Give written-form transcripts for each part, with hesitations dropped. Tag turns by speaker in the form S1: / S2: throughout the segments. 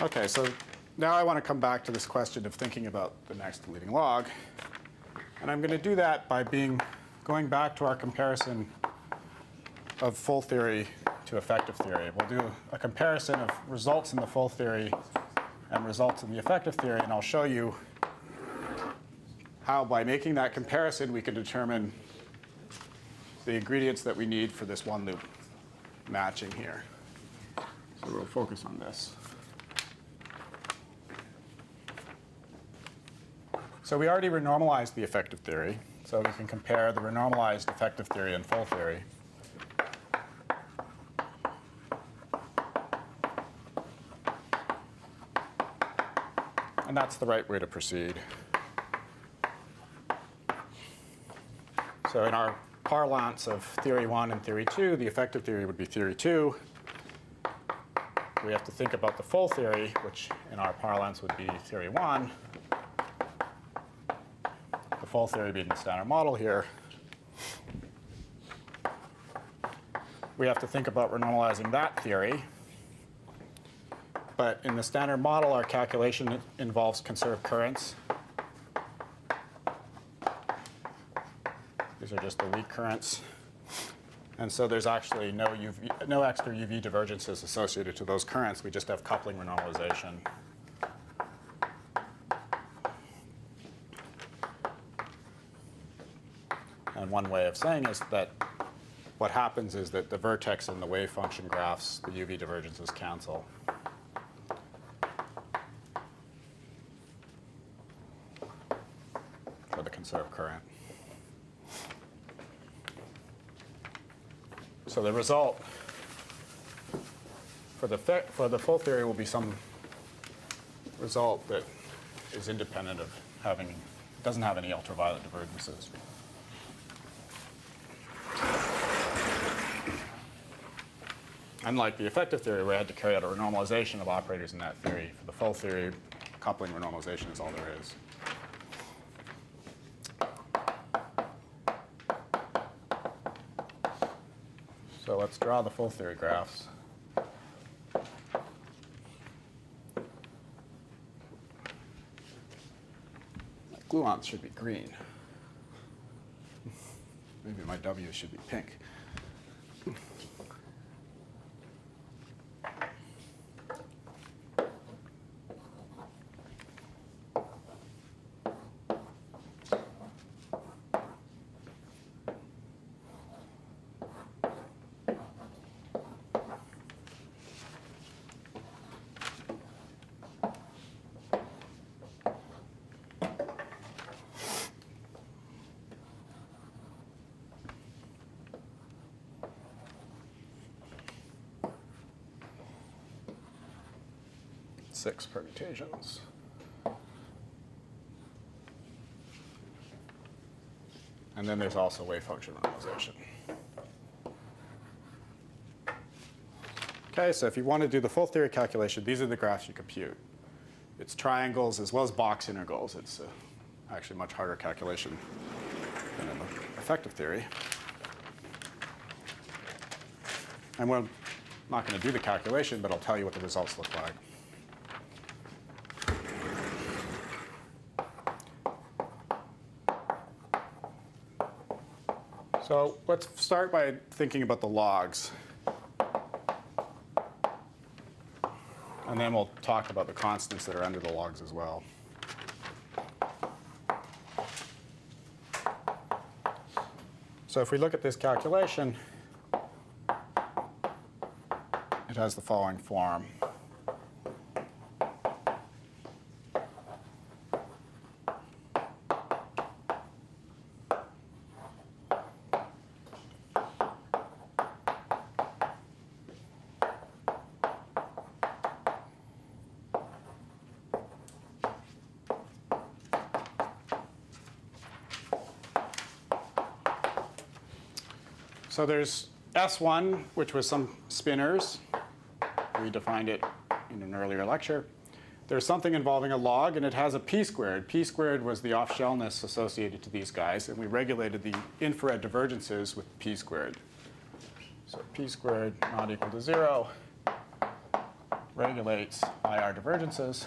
S1: OK, so now I want to come back to this question of thinking about the next leading log. And I'm going to do that by going back to our comparison of full theory to effective theory. We'll do a comparison of results in the full theory and results in the effective theory. And I'll show you how, by making that comparison, we can determine the ingredients that we need for this one loop matching here. So we'll focus on this. So we already renormalized the effective theory. So we can compare the renormalized effective theory and full theory. And that's the right way to proceed. So in our parlance of theory 1 and theory 2, the effective theory would be theory 2. We have to think about the full theory, which in our parlance would be theory 1. The full theory being the standard model here. We have to think about renormalizing that theory. But in the standard model, our calculation involves conserved currents. These are just the weak currents. And so there's actually no extra UV divergences associated to those currents. We just have coupling renormalization. And one way of saying is that what happens is that the vertex in the wave function graphs, the UV divergences cancel. For the conserved current. So the result for the full theory will be some result that is independent of doesn't have any ultraviolet divergences. Unlike the effective theory, where I had to carry out a renormalization of operators in that theory, for the full theory, coupling renormalization is all there is. So let's draw the full theory graphs. My gluons should be green. Maybe my W's should be pink. Six permutations. And then there's also wave function renormalization. OK, so if you want to do the full theory calculation, these are the graphs you compute. It's triangles as well as box integrals. It's actually a much harder calculation than in the effective theory. And we're not going to do the calculation, but I'll tell you what the results look like. So let's start by thinking about the logs. And then we'll talk about the constants that are under the logs as well. So if we look at this calculation, it has the following form. So there's S1, which was some spinors. We defined it in an earlier lecture. There's something involving a log, and it has a p squared. P squared was the off-shellness associated to these guys, and we regulated the infrared divergences with p squared. So p squared not equal to 0. regulates IR divergences.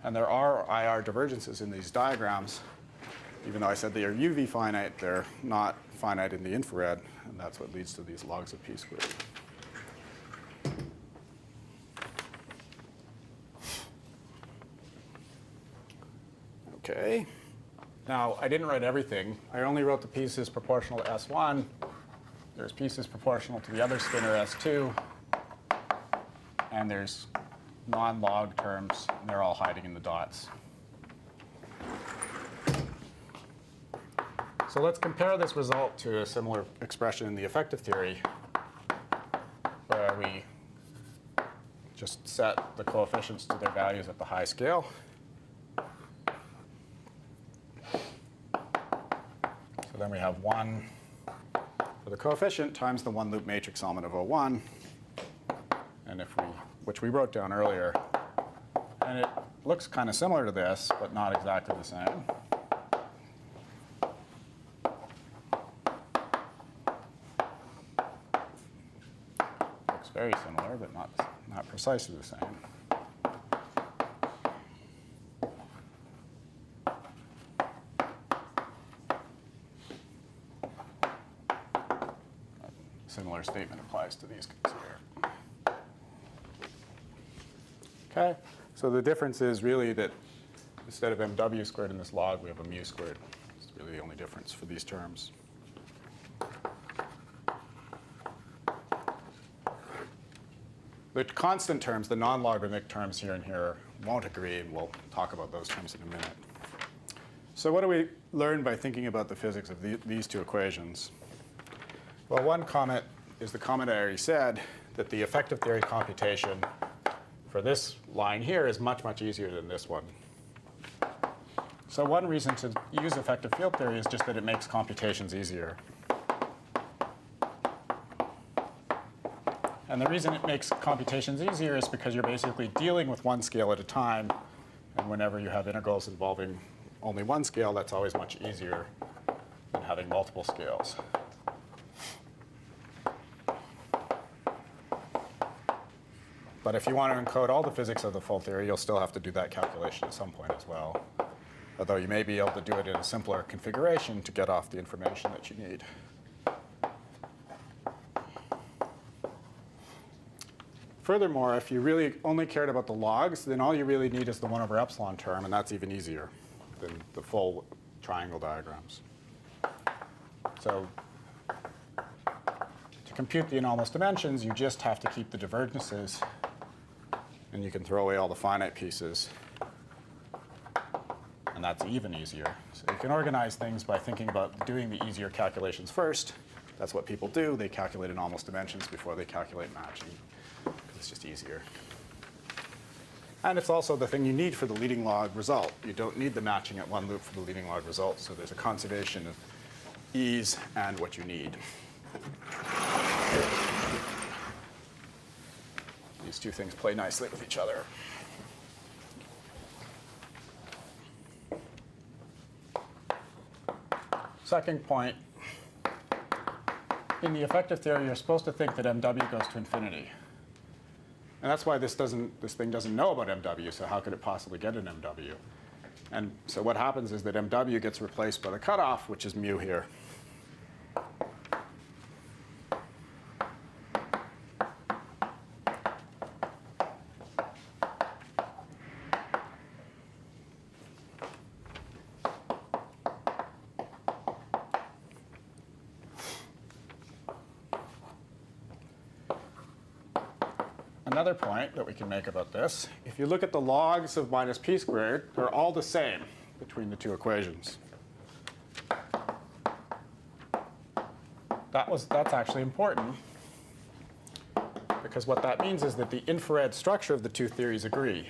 S1: And there are IR divergences in these diagrams. Even though I said they are UV finite, they're not finite in the infrared. And that's what leads to these logs of p squared. OK. Now, I didn't write everything. I only wrote the pieces proportional to S1. There's pieces proportional to the other spinner S2. And there's non-log terms, and they're all hiding in the dots. So let's compare this result to a similar expression in the effective theory, where we just set the coefficients to their values at the high scale. So then we have 1 for the coefficient times the one-loop matrix element of O1. And if we, which we wrote down earlier, and it looks kind of similar to this, but not exactly the same. Looks very similar, but not precisely the same. A similar statement applies to these guys here. OK, so the difference is really that instead of mw squared in this log, we have a mu squared. It's really the only difference for these terms. The constant terms, the non-logarithmic terms here and here, won't agree, and we'll talk about those terms in a minute. So what do we learn by thinking about the physics of these two equations? Well, one comment is the comment I already said, that the effective theory computation for this line here is much, much easier than this one. So one reason to use effective field theory is just that it makes computations easier. And the reason it makes computations easier is because you're basically dealing with one scale at a time. And whenever you have integrals involving only one scale, that's always much easier than having multiple scales. But if you want to encode all the physics of the full theory, you'll still have to do that calculation at some point as well. Although you may be able to do it in a simpler configuration to get off the information that you need. Furthermore, if you really only cared about the logs, then all you really need is the 1 over epsilon term, and that's even easier than the full triangle diagrams. So to compute the anomalous dimensions, you just have to keep the divergences, and you can throw away all the finite pieces. And that's even easier. So you can organize things by thinking about doing the easier calculations first. That's what people do. They calculate anomalous dimensions before they calculate matching. It's just easier. And it's also the thing you need for the leading log result. You don't need the matching at one loop for the leading log result. So there's a conservation of ease and what you need. These two things play nicely with each other. Second point, in the effective theory, you're supposed to think that MW goes to infinity. And that's why this thing doesn't know about MW, so how could it possibly get an MW? And so what happens is that MW gets replaced by the cutoff, which is mu here. Another point that we can make about this, if you look at the logs of minus p squared, they're all the same between the two equations. That's actually important, because what that means is that the infrared structure of the two theories agree.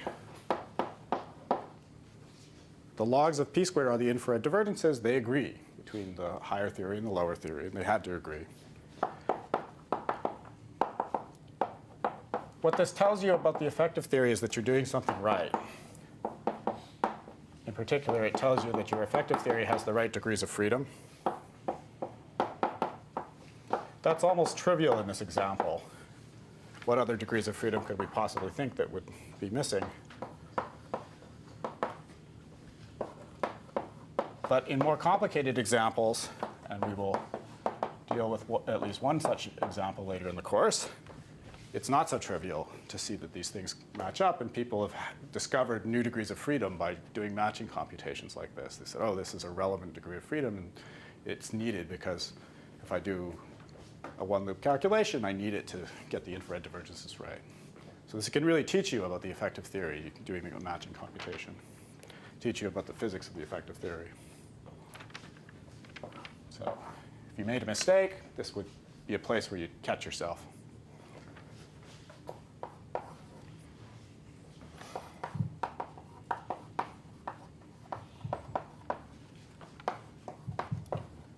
S1: The logs of p squared are the infrared divergences. They agree between the higher theory and the lower theory, and they had to agree. What this tells you about the effective theory is that you're doing something right. In particular, it tells you that your effective theory has the right degrees of freedom. That's almost trivial in this example. what other degrees of freedom could we possibly think that would be missing? But in more complicated examples, and we will deal with at least one such example later in the course, it's not so trivial to see that these things match up, and people have discovered new degrees of freedom by doing matching computations like this. They said, oh, this is a relevant degree of freedom, and it's needed because if I do a one-loop calculation, I need it to get the infrared divergences right. So this can really teach you about the effective theory, doing a matching computation, teach you about the physics of the effective theory. So if you made a mistake, this would be a place where you'd catch yourself.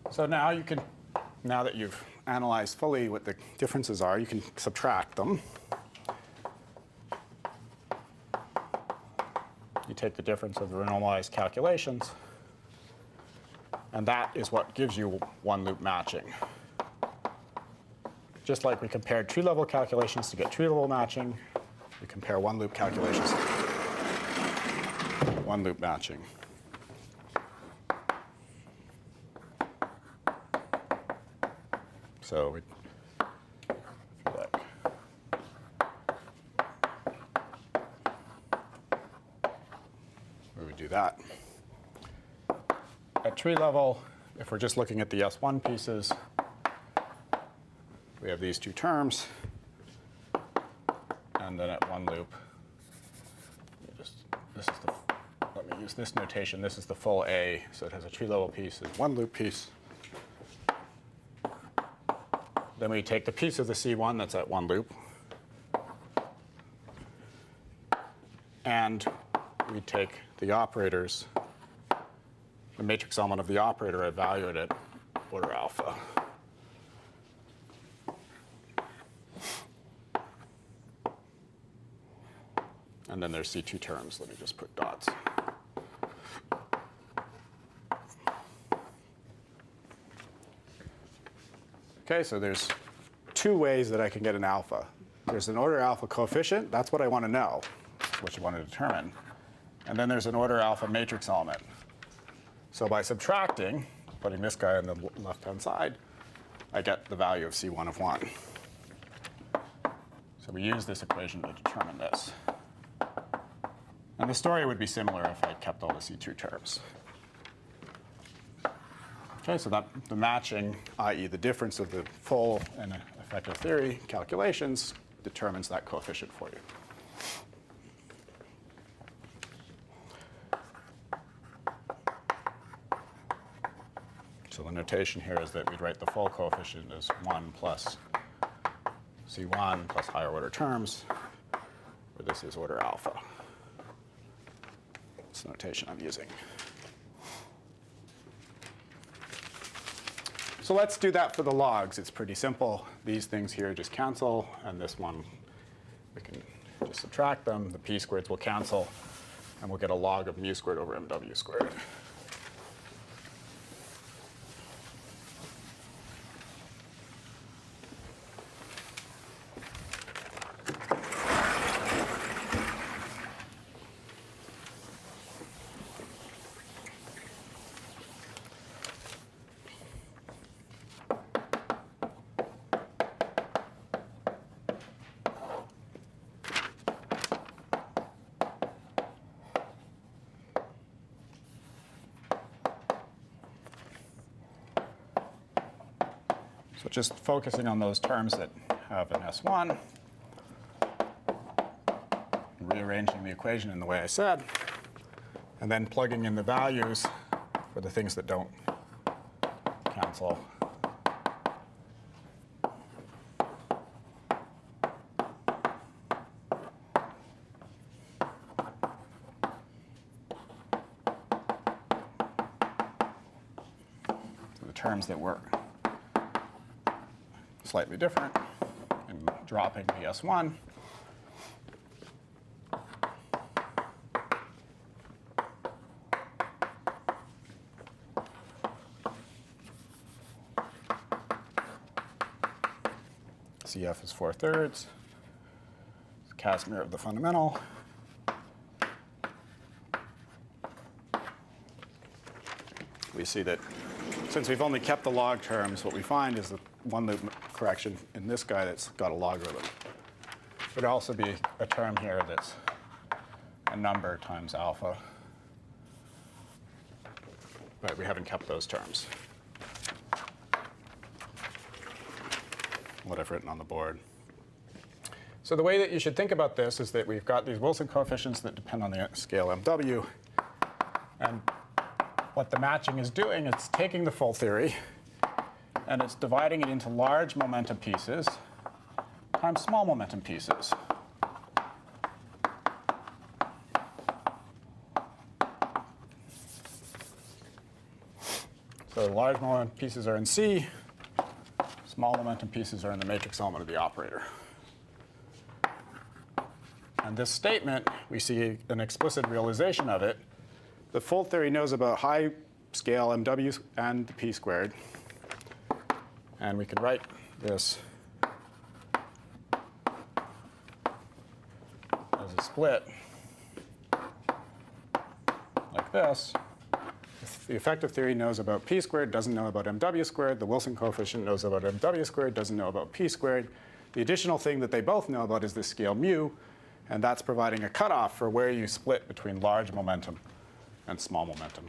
S1: So now you can, now that you've analyzed fully what the differences are, you can subtract them. You take the difference of the renormalized calculations, and that is what gives you one-loop matching. Just like we compared tree-level calculations to get tree-level matching, we compare one-loop calculations to one-loop matching. So we, if you like, we would do that. At tree level, if we're just looking at the S1 pieces, we have these two terms. And then at one loop, let me use this notation. This is the full A, so it has a tree level piece and one loop piece. Then we take the piece of the C1 that's at one loop, and we take the operators, the matrix element of the operator, I value it at order alpha. And then there's C2 terms. Let me just put dots. Okay, so there's two ways that I can get an alpha. There's an order alpha coefficient. That's what I want to know, what you want to determine. And then there's an order alpha matrix element. So by subtracting, putting this guy on the left-hand side, I get the value of C1 of 1. So we use this equation to determine this. And the story would be similar if I kept all the C2 terms. Okay, so that the matching, i.e. the difference of the full and effective theory calculations, determines that coefficient for you. So the notation here is that we'd write the full coefficient as 1 plus C1 plus higher order terms, where this is order alpha. That's the notation I'm using. So let's do that for the logs. It's pretty simple. These things here just cancel, and this one, we can just subtract them. The p squareds will cancel, and we'll get a log of mu squared over mw squared. So just focusing on those terms that have an S1, rearranging the equation in the way I said, and then plugging in the values for the things that don't cancel. So the terms that work slightly different, and dropping the S1. CF is 4/3. Casimir of the fundamental. We see that since we've only kept the log terms, what we find is the one loop correction in this guy that's got a logarithm. There'd also be a term here that's a number times alpha. But we haven't kept those terms. What I've written on the board. So the way that you should think about this is that we've got these Wilson coefficients that depend on the scale MW. And what the matching is doing is taking the full theory and it's dividing it into large momentum pieces times small momentum pieces. So large momentum pieces are in C, small momentum pieces are in the matrix element of the operator. And this statement, we see an explicit realization of it. The full theory knows about high scale MW and the p squared. And we can write this as a split like this. The effective theory knows about p squared, doesn't know about MW squared. The Wilson coefficient knows about MW squared, doesn't know about p squared. The additional thing that they both know about is this scale mu, and that's providing a cutoff for where you split between large momentum and small momentum.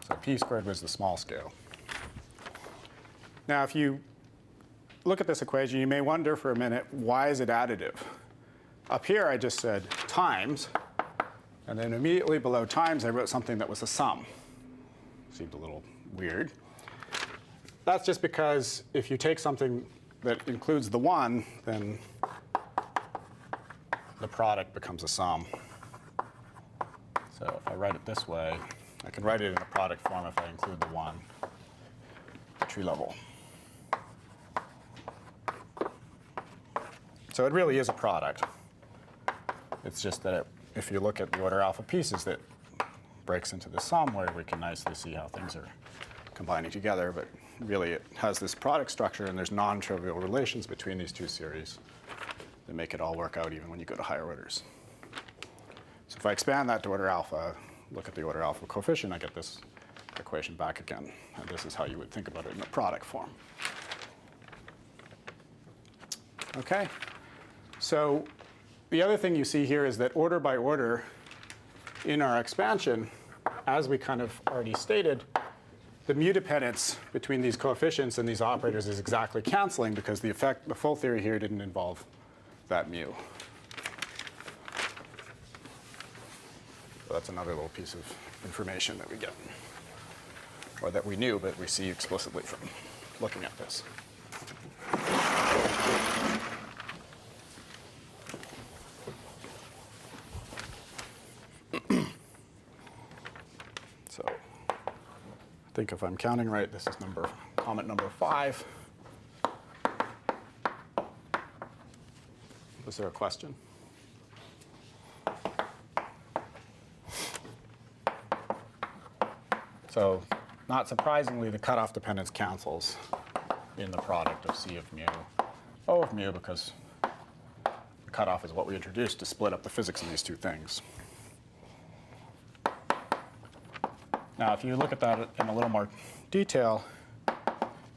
S1: So p squared was the small scale. Now, if you look at this equation, you may wonder for a minute, why is it additive? Up here, I just said times. And then immediately below times, I wrote something that was a sum. Seemed a little weird. That's just because if you take something that includes the 1, then the product becomes a sum. So if I write it this way, I can write it in a product form if I include the 1 at tree level. So it really is a product. It's just that if you look at the order alpha pieces, that breaks into the sum where we can nicely see how things are combining together. But really, it has this product structure, and there's non-trivial relations between these two series that make it all work out even when you go to higher orders. So if I expand that to order alpha, look at the order alpha coefficient, I get this equation back again. And this is how you would think about it in a product form. OK. So the other thing you see here is that order by order in our expansion, as we kind of already stated, the mu dependence between these coefficients and these operators is exactly canceling because the full theory here didn't involve that mu. So that's another little piece of information that we get, or that we knew, but we see explicitly from looking at this. So I think if I'm counting right, this is comment number 5. Was there a question? So not surprisingly, the cutoff dependence cancels in the product of C of mu, O of mu, because the cutoff is what we introduced to split up the physics of these two things. Now, if you look at that in a little more detail,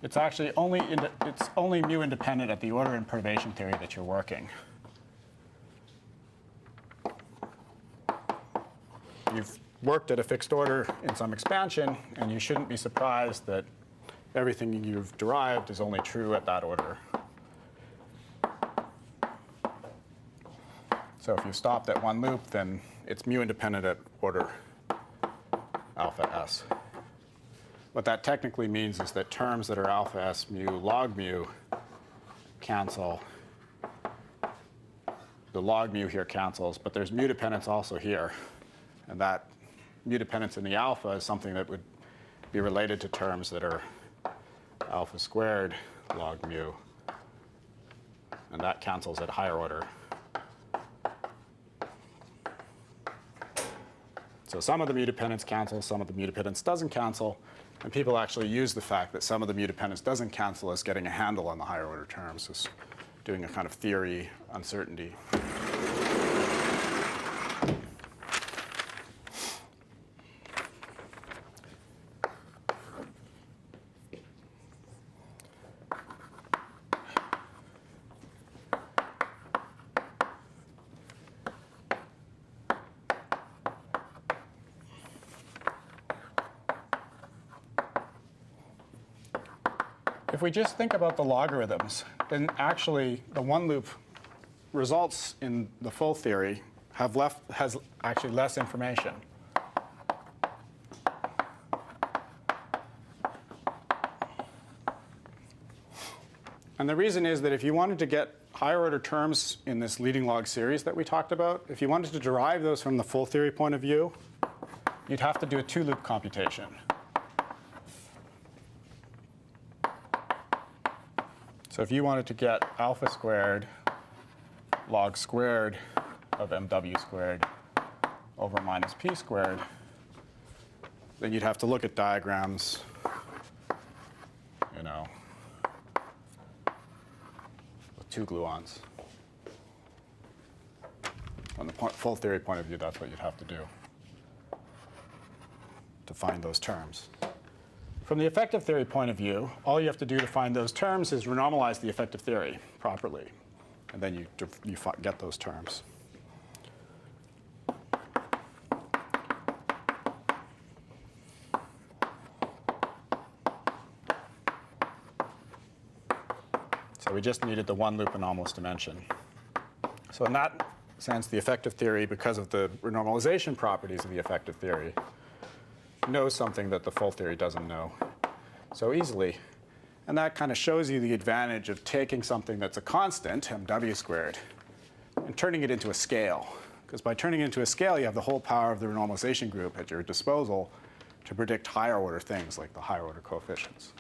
S1: it's actually only mu independent at the order and perturbation theory that you're working. You've worked at a fixed order in some expansion, and you shouldn't be surprised that everything you've derived is only true at that order. So if you stopped at one loop, then it's mu independent at order alpha s. What that technically means is that terms that are alpha s mu log mu cancel. The log mu here cancels, but there's mu dependence also here. And that mu dependence in the alpha is something that would be related to terms that are alpha squared log mu and that cancels at higher order. So some of the mu dependence cancels, some of the mu dependence doesn't cancel, and people actually use the fact that some of the mu dependence doesn't cancel as getting a handle on the higher order terms, as doing a kind of theory uncertainty. If we just think about the logarithms, then actually the one loop results in the full theory has actually less information. And the reason is that if you wanted to get higher order terms in this leading log series that we talked about, if you wanted to derive those from the full theory point of view, you'd have to do a two-loop computation. So if you wanted to get alpha squared log squared of mw squared over minus p squared, then you'd have to look at diagrams, with two gluons. From the full theory point of view, that's what you'd have to do to find those terms. From the effective theory point of view, all you have to do to find those terms is renormalize the effective theory properly, and then you get those terms. So we just needed the one loop anomalous dimension. So in that sense, the effective theory, because of the renormalization properties of the effective theory, knows something that the full theory doesn't know so easily. And that kind of shows you the advantage of taking something that's a constant, mw squared, and turning it into a scale. Because by turning it into a scale, you have the whole power of the renormalization group at your disposal to predict higher order things like the higher order coefficients.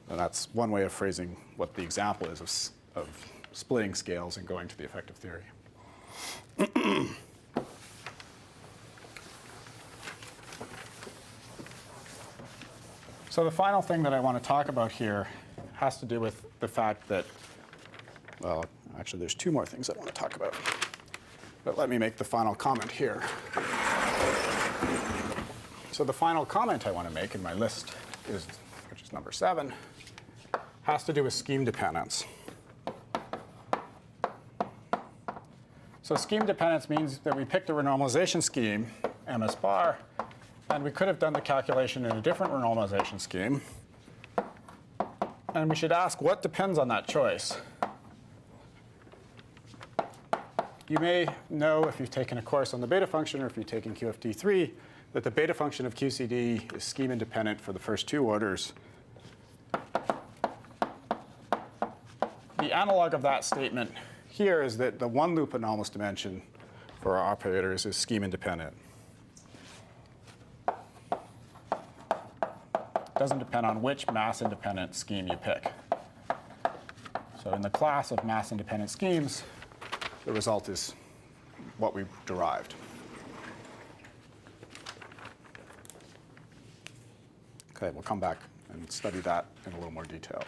S1: And that's one way of phrasing what the example is of splitting scales and going to the effective theory. So the final thing that I want to talk about here has to do with the fact that, well, actually there's two more things I want to talk about. But let me make the final comment here. So the final comment I want to make in my list, which is number 7, has to do with scheme dependence. So scheme dependence means that we picked a renormalization scheme, ms bar, and we could have done the calculation in a different renormalization scheme. And we should ask what depends on that choice. You may know, if you've taken a course on the beta function or if you've taken QFT3, that the beta function of QCD is scheme independent for the first two orders. The analog of that statement here is that the one loop anomalous dimension for our operators is scheme independent. It doesn't depend on which mass-independent scheme you pick. So in the class of mass-independent schemes, the result is what we've derived. OK, we'll come back and study that in a little more detail.